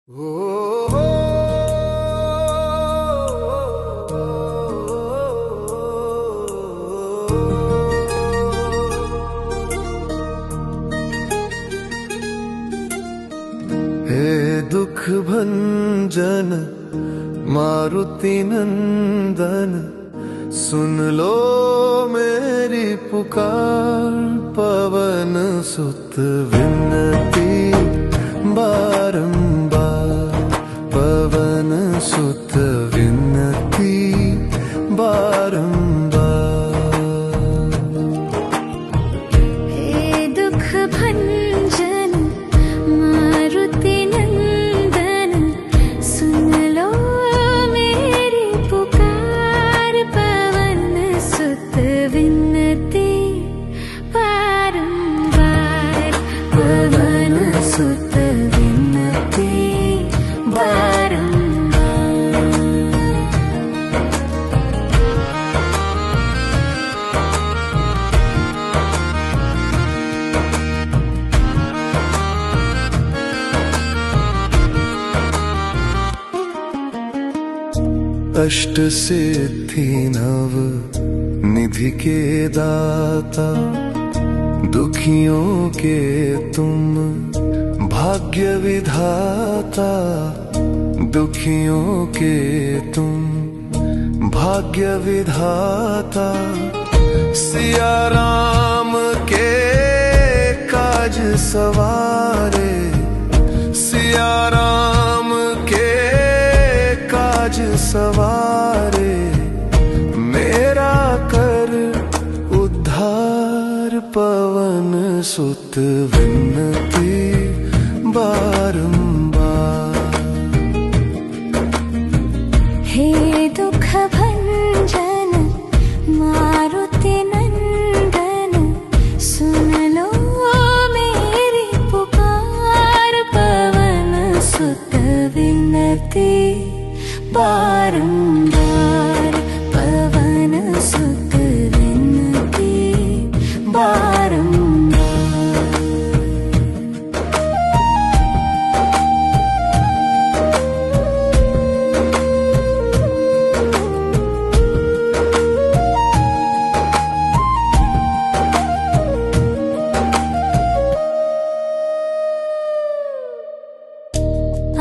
हे दुख भंजन मारुति नंदन, सुन लो मेरी पुकार। पवन सुत विनती बारंबार, पवन सुत विनती बारंबार। हे दुख भंजन मारुति नंदन, सुन लो मेरी पुकार। पवन सुत विनती बारंबार, पवन सुत विनती बारंबार। अष्ट सिद्धि नव निधि के दाता, दुखियों के तुम भाग्य विधाता। दुखियों के तुम भाग्य विधाता, सिया राम के काज सवारे। सिया राम के काज सवारे, मेरा कर उद्धार। पवन सुत विनती बारंबार। हे दुख भंजन मारुति नंदन, सुन लो मेरी पुकार। पवन सुत विनती बारंबार, पवन सुत विनती बारंबार।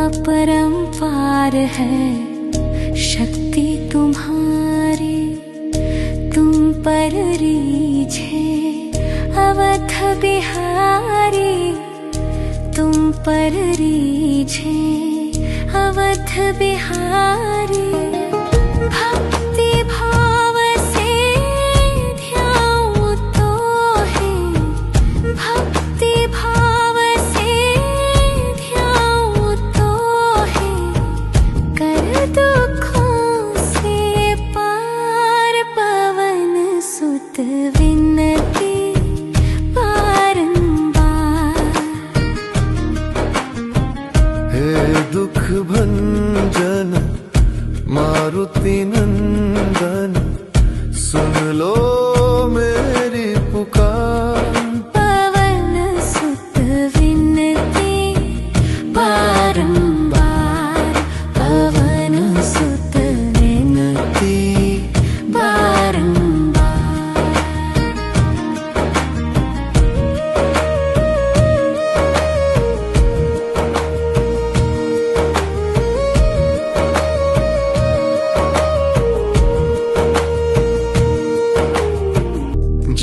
अपरंपार है शक्ति तुम्हारी, तुम पर रीझे अवध बिहारी। तुम पर रीझे अवध बिहारी, भक्ति भाव से ध्याऊं तो है। भक्ति भाव से ध्याऊं तो है, कर दुखों से पार। पवन सुत विनती बारंबार। हे दुख भंजन मारुति नंदन, सुन लो मेरी पुकार। पवन सुत विनती बारंबार, पवन सुत विनती बारंबार।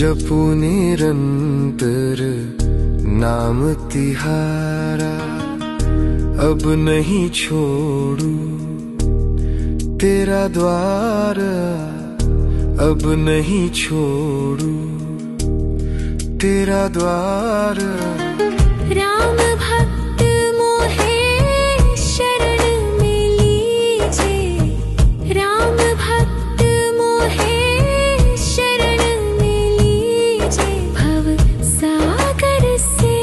जपू निरंतर नाम तिहारा, अब नहीं छोड़ू तेरा द्वार। अब नहीं छोड़ू तेरा द्वार। राम भक्त मोहे शरण में लीजे, राम भक्त मोहे शरण में लीजे। भव सागर से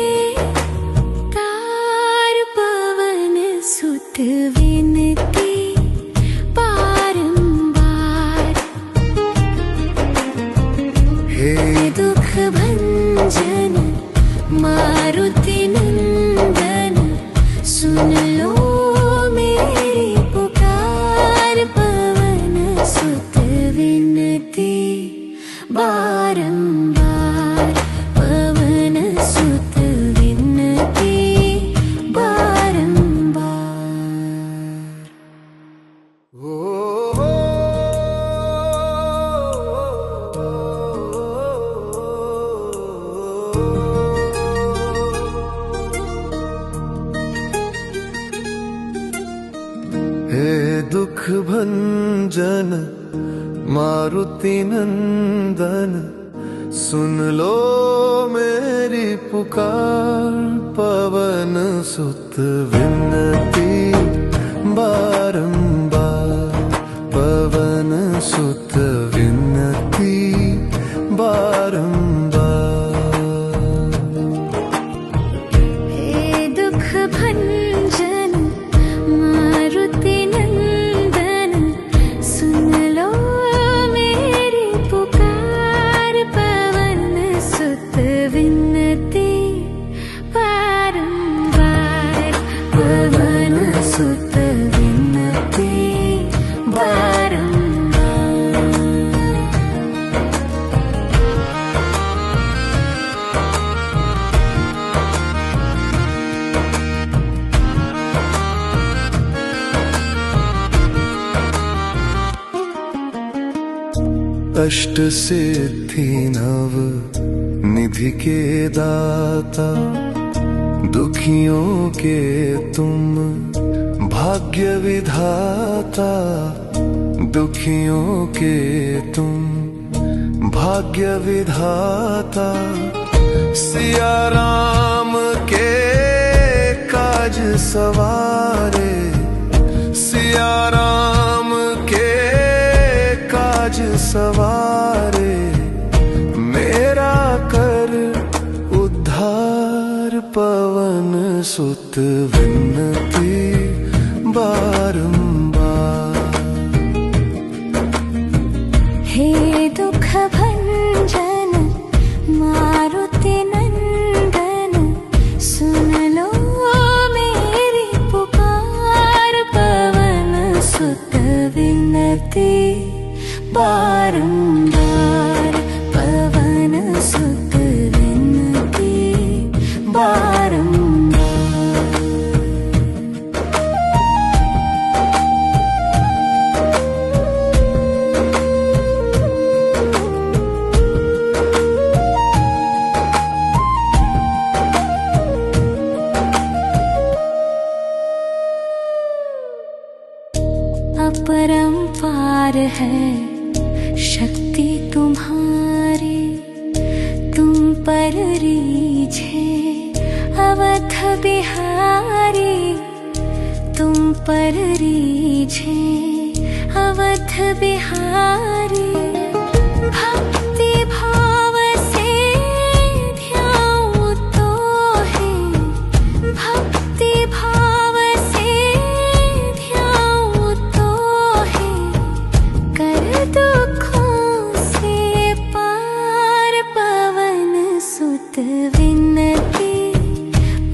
तार, पवन सुत विनती बारंबार। हे दुख भंजन मारुति नंदन, सुन लो मेरी पुकार, पवन सुत विनती बारंबार, पवन सुत विनती बारंबार। हे दुख भंजन मारुति नंदन, सुन लो मेरी पुकार, पवन सुत विनती बारंबार, पवन सुत विनती बारंबार। हे दुख भंजन मारुति नंदन, सुन लो मेरी पुकार, पवन सुत विनती बारंबार, पवन सुत विनती बारंबार। अष्ट सिद्धि नव निधि के दाता, दुखियों के तुम भाग्य विधाता, दुखियों के तुम भाग्य विधाता। सिया राम के काज सवारे, सिया राम के काज सवारे, मेरा कर उद्धार, पवन सुत विनती बारंबार। हे दुख भंजन मारुति नंदन, सुन लो मेरी पुकार, पवन सुत विनती बारंबार, पवन सुत विनती बारंबार। अपरंपार है शक्ति तुम्हारी, तुम पर रीझे अवध बिहारी, तुम पर रीझे अवध बिहारी। भक्ति भाव से ध्याऊं तो है, भक्ति भाव से ध्याऊं तो है, कर दुखों से पार, पवन सुत विनती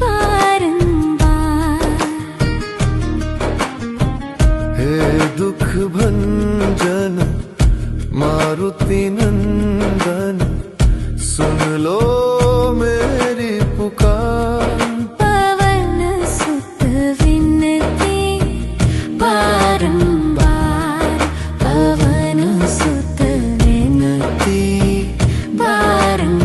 बारंबार। हे दुख भंजन मारुति नंदन, सुन लो मेरी पुकार, पवन सुत विनती बारंबार, पवन सुत विनती बारंबार।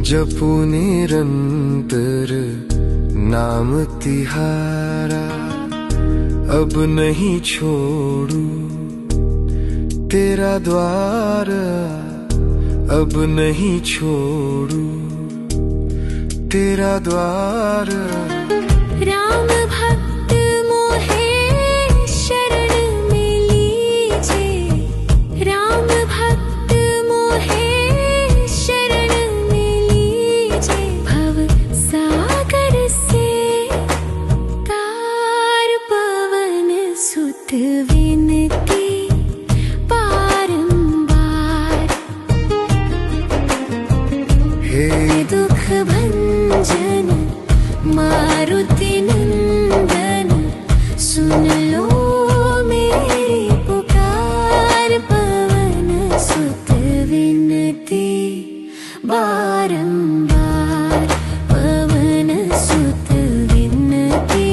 जपू निरंतर नाम तिहारा, अब नहीं छोड़ू तेरा द्वार, अब नहीं छोड़ू तेरा द्वार। राम भक्त मोहे शरण में लीजे, राम भक्त मोहे शरण में लीजे, भव सा भंजन मारुति नंदन सुन लो मेरी पुकार पवन सुत विनती बारंबार पवन सुत विनती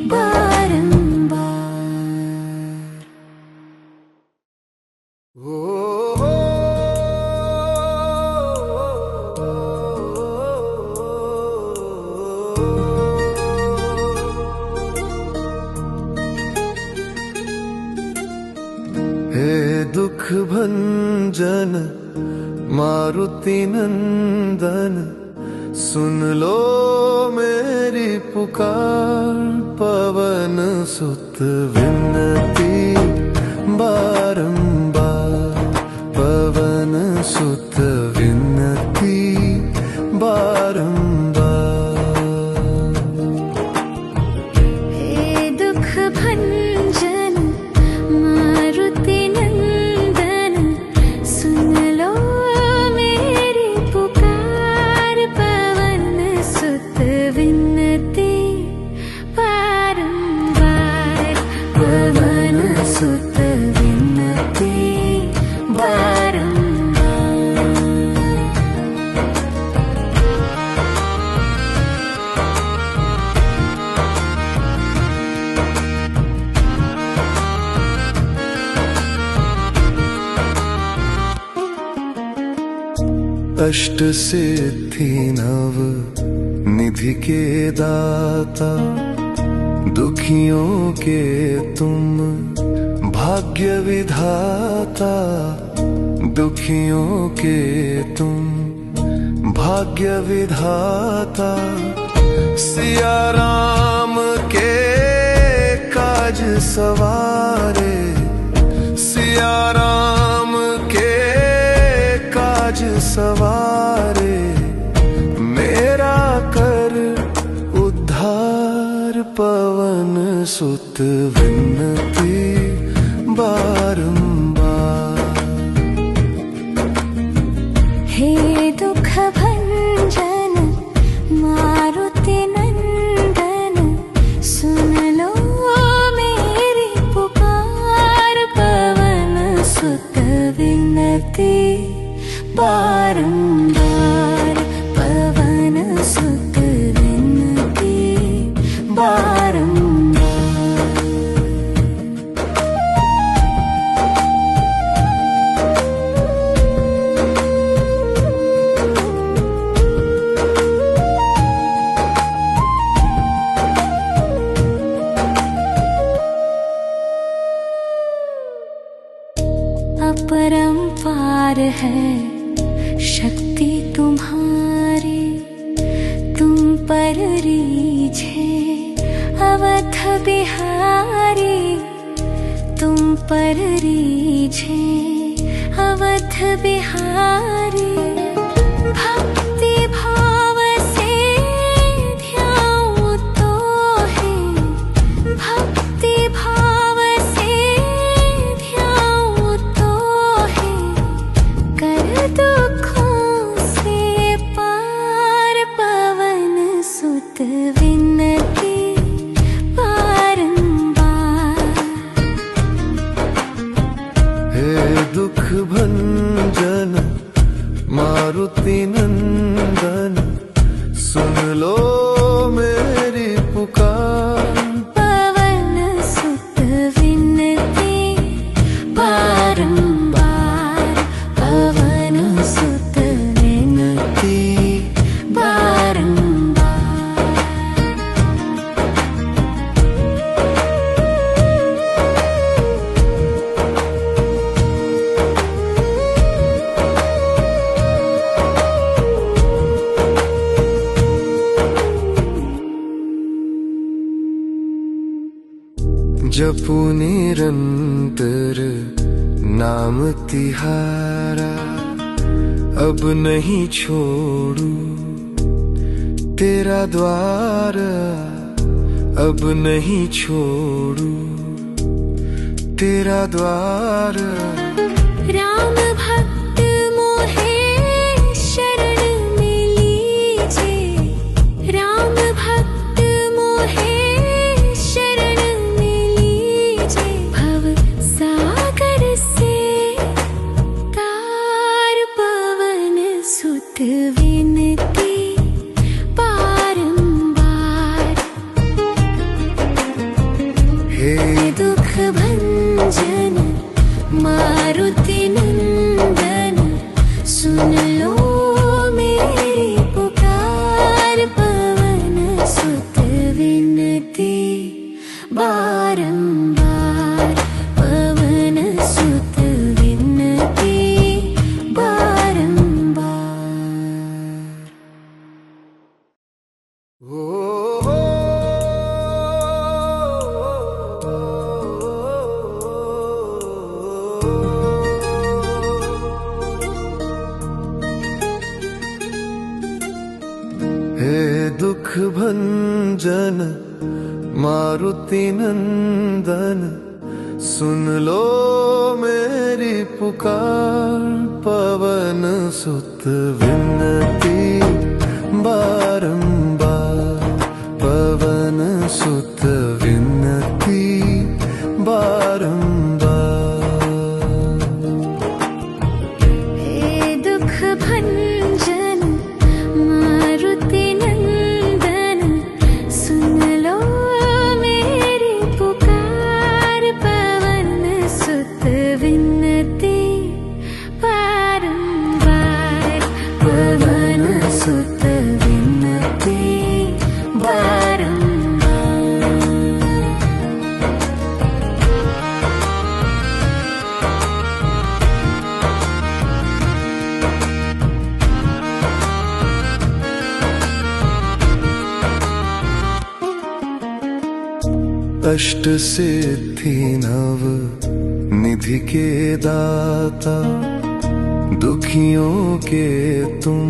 बारंबार। हे दुख भंजन मारुति नंदन सुन लो मेरी पुकार पवन सुत विनती बारंबार पवन सुत विनती बारंबार। हे दुख भंजन मारुति नंदन सुन लो मेरी पुकार पवन सुत विनती बारंबार पवन सुत विनती बारंबार। अष्ट सिद्धि नव निधि के दाता दुखियों के तुम भाग्य विधाता दुखियों के तुम भाग्य विधाता सिया राम के काज सवारे सिया राम के काज सवारे मेरा कर उद्धार पवन सुत विनती बारंबार। हे दुख भंजन मारुति नंदन सुन लो मेरी पुकार पवन सुत विनती बारंबार पवन सुत विनती बारंबार। अपरंपार है शक्ति तुम्हारी तुम पर रीझे अवध बिहारी तुम पर रीझे अवध बिहारी। भक्ति भाव से ध्याऊं तो है भक्ति भाव से ध्याऊं तो है कर दुखों से पार पवन सुत विनती बारंबार। हे दुख भंजन मारुति नंदन सुन लो मेरी पुकार पवन सुत विनती बारंबार पवन सुत विनती बारंबार। जपू निरंतर नाम तिहारा अब नहीं छोड़ू तेरा द्वार अब नहीं छोड़ू तेरा द्वार। राम भक्त मोहे शरण में लीजे हे दुख भंजन मारुति नंदन, सुन लो मेरी पुकार। पवन सुत विनती बारंबार, पवन सुत विनती बारंबार। हे दुख भंजन मारुति नंदन, सुन लो मेरी पुकार। पवन सुत विनती बारंबार, पवन सुत विनती बारंबार। अष्ट सिद्धि नव निधि के दाता, दुखियों के तुम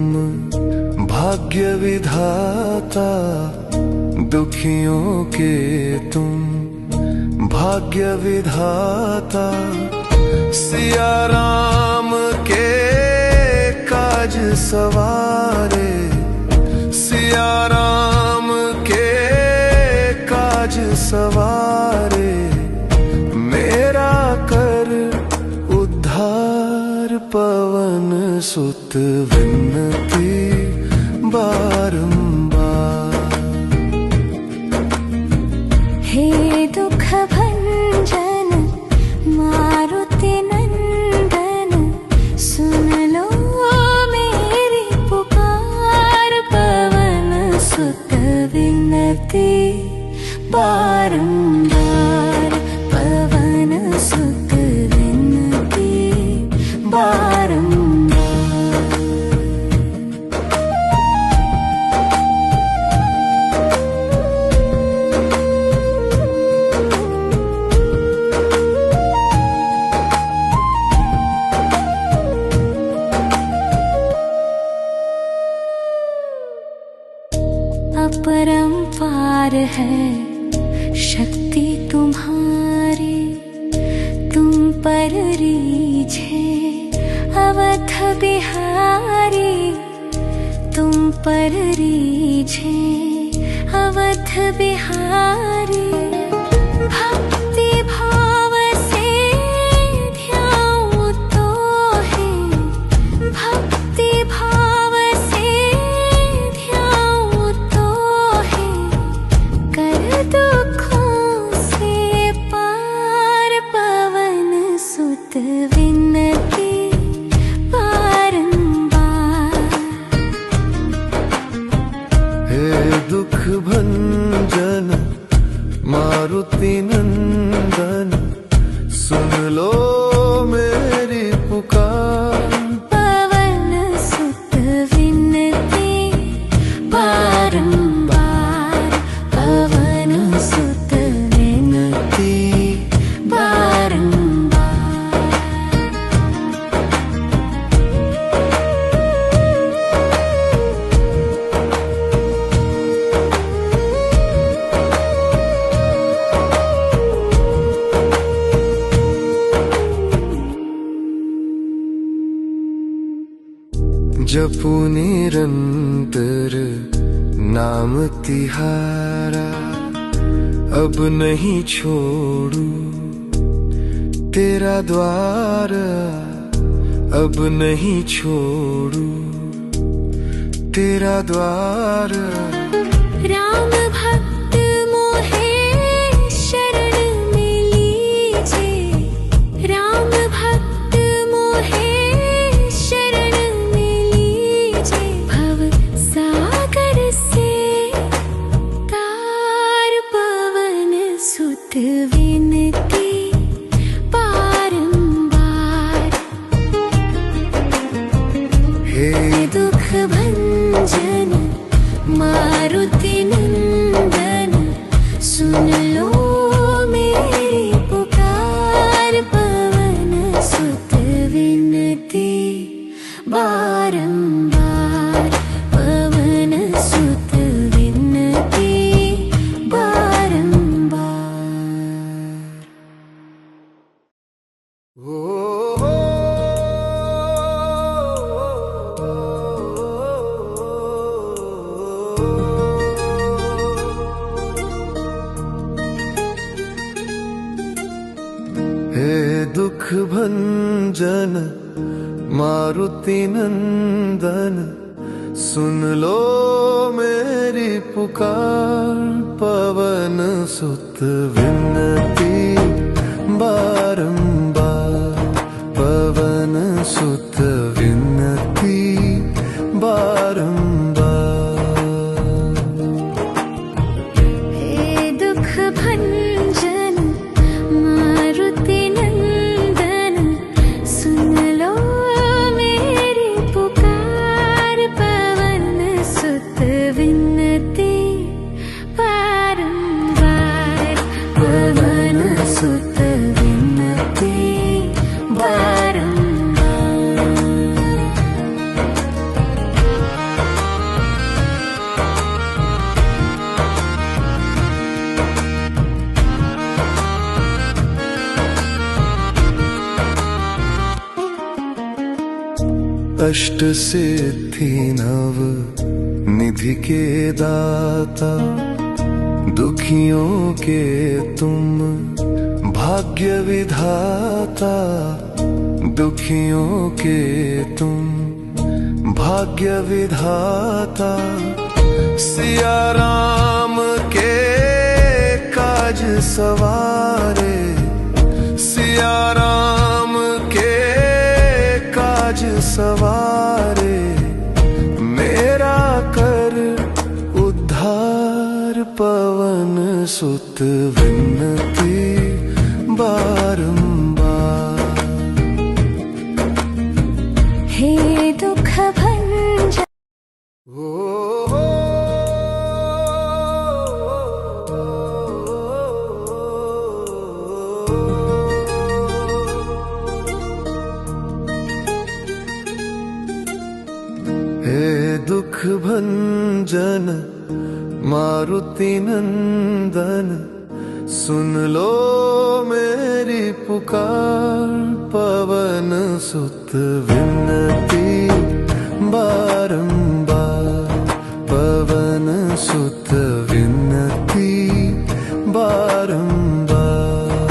भाग्य विधाता। दुखियों के तुम भाग्य विधाता। सिया राम के काज सवारे, सिया राम के काज सवारे। मेरा कर उद्धार, पवन सुत विनती बारंबार। हे दुख भंजन मारुति नंदन, सुन लो मेरी पुकार। पवन सुत विनती बारंबार, पवन सुत विनती बारंबार। अपरंपार है शक्ति तुम्हारी, तुम पर रीझे अवध बिहारी। तुम पर रीझे अवध बिहारी। भक्ति भाव से ध्याऊं तो है, भक्ति भाव से ध्याऊं तो है। कर दुखों से पार, पवन सुत विनती बारंबार। हे दुख भंजन मारुति नंदन, सुन लो मेरी पुकार। पवन सुत विनती बारंबार, पवन सुत विनती बारंबार। जपू निरंतर नाम तिहारा, अब नहीं छोड़ू तेरा द्वार। अब नहीं छोड़ू तेरा द्वार। राम भक्त मोहे शरण में लीजे, राम भक्त मोहे शरण में लीजे। भव सागर से तार, पवन सुत विनती बारंबार। हे दुख भंजन मारुति भंजन मारुति नंदन, सुन लो मेरी पुकार। पवन सुत विनती बारंबार, पवन सुत विनती बारंबार। हे दुख भंजन मारुति नंदन, सुन लो मेरी पुकार। पवन सुत विनती बारंबार, पवन सुत विनती बारंबार। अष्ट सिद्धि नव निधि के दाता, दुखियों के तुम भाग्य विधाता। दुखियों के तुम भाग्य विधाता, सिया राम के काज सवारे। सिया राम के काज सवारे, मेरा कर उद्धार। पवन सुत विनती बारंबार। हे दुख भंजन हे दुख भंजन मारुति नंदन, सुन लो मेरी पुकार। पवन सुत विनती बारंबार, पवन सुत विनती बारंबार।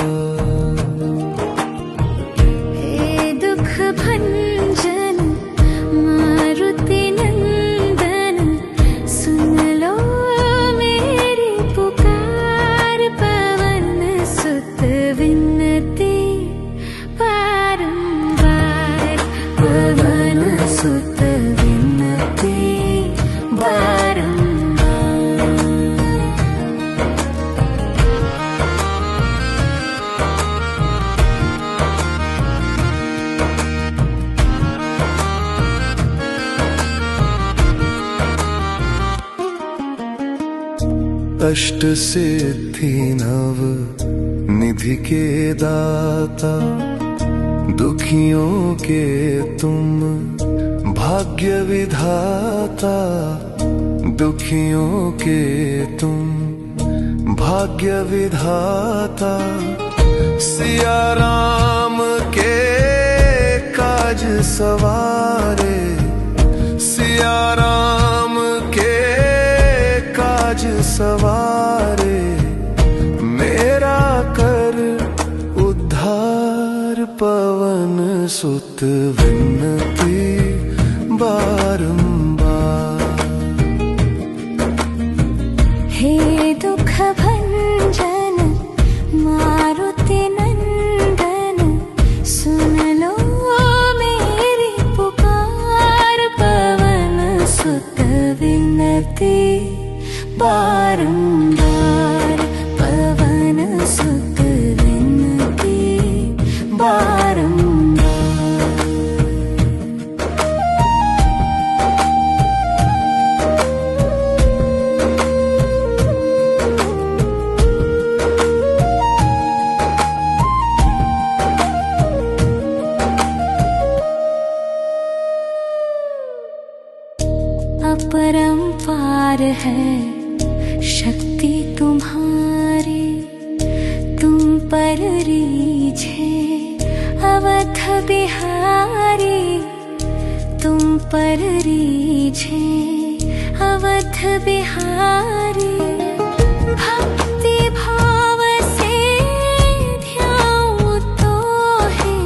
हे दुख भंजन मारुति नंदन, सुन लो मेरी पुकार। पवन सुत विनती बारंबार, पवन सुत विनती बारंबार। अष्ट सिद्धि नव निधि के दाता, दुखियों के तुम भाग्य विधाता। दुखियों के तुम भाग्य विधाता, सिया राम के काज सवारे। सिया राम के काज सवारे, मेरा कर उद्धार। पवन सुत विनती बारंबार। हे दुख भंजन मारुति नंदन, सुन लो मेरी पुकार। पवन सुत विनती बारंबार, पवन सुत विनती बारंबार। अपरंपार है शक्ति तुम्हारी, तुम पर रीझे अवध बिहारी। तुम पर रीझे अवध बिहारी। भक्ति भाव से ध्याऊं तो है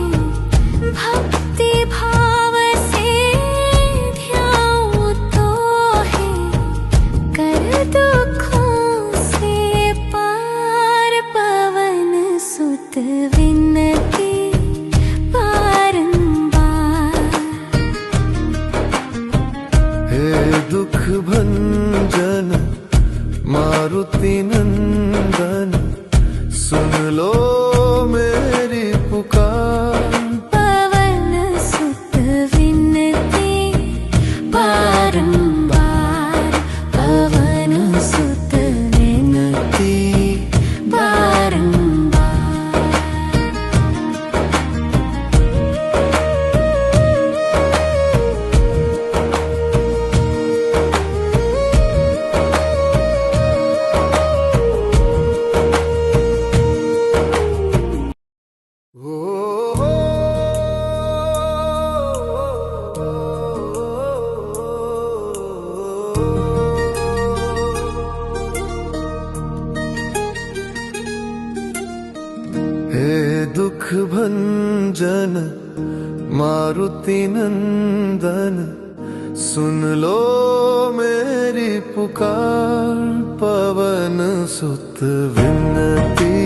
मारुति नंदन सुन लो मेरी पुकार। पवन सुत विनती बारंबार, पवन सुत विनती बारंबार। हे दुख भंजन मारुति नंदन सुन लो मेरी पुकार। पवन सुत विनती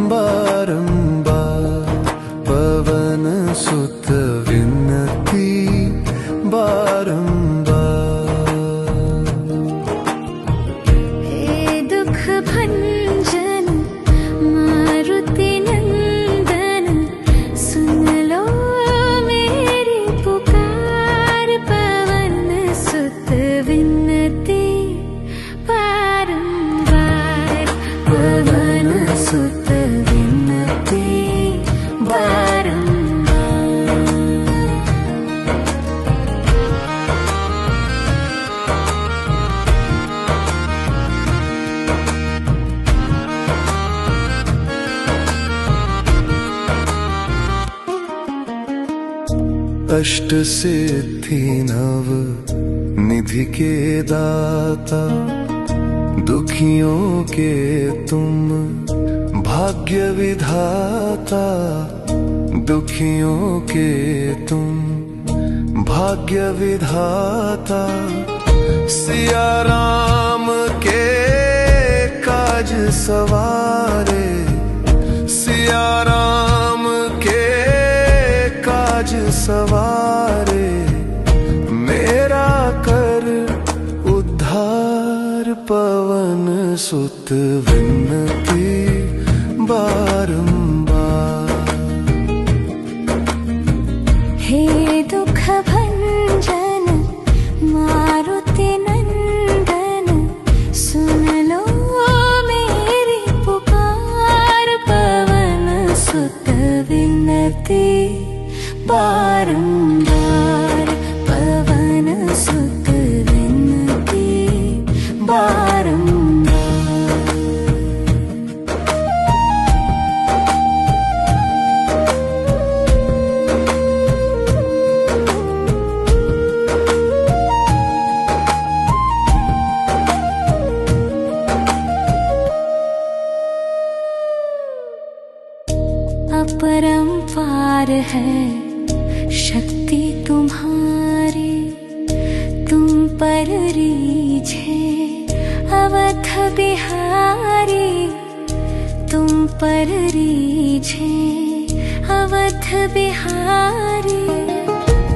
बारंबार, पवन सुत विनती बारंबार। हे दुख भंजन मारुति नंदन सुन लो मेरी पुकार। पवन सुत विनती बारंबार, पवन सुत विनती बारंबार। अष्ट सिद्धि नव निधि के दाता, दुखियों के तुम भाग्य विधाता। दुखियों के तुम भाग्य विधाता। सिया राम के काज सवारे, सिया राम के काज सवारे। मेरा कर उद्धार, पवन सुत विनती बारंबार। हे दुख भंजन मारुति नंदन सुन लो मेरी पुकार। पवन सुत विनती बारंबार, पवन सुत विनती बारंबार। अपरंपार है शक्ति तुम्हारी, तुम पर रीझे अवध बिहारी। तुम पर रीझे अवध बिहारी।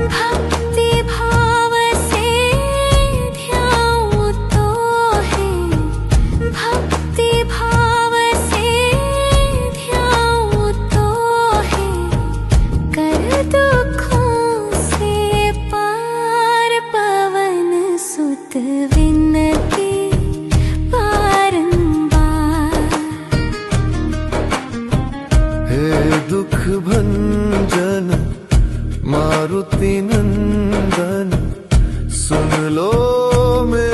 भक्ति भाव से ध्याऊं तो है, भक्ति भाव से ध्याऊं तो है। कर दुखों से पार, पवन सुत विनती बारंबार। हे दुख भंजन मारुति नंदन सुन लो मेरी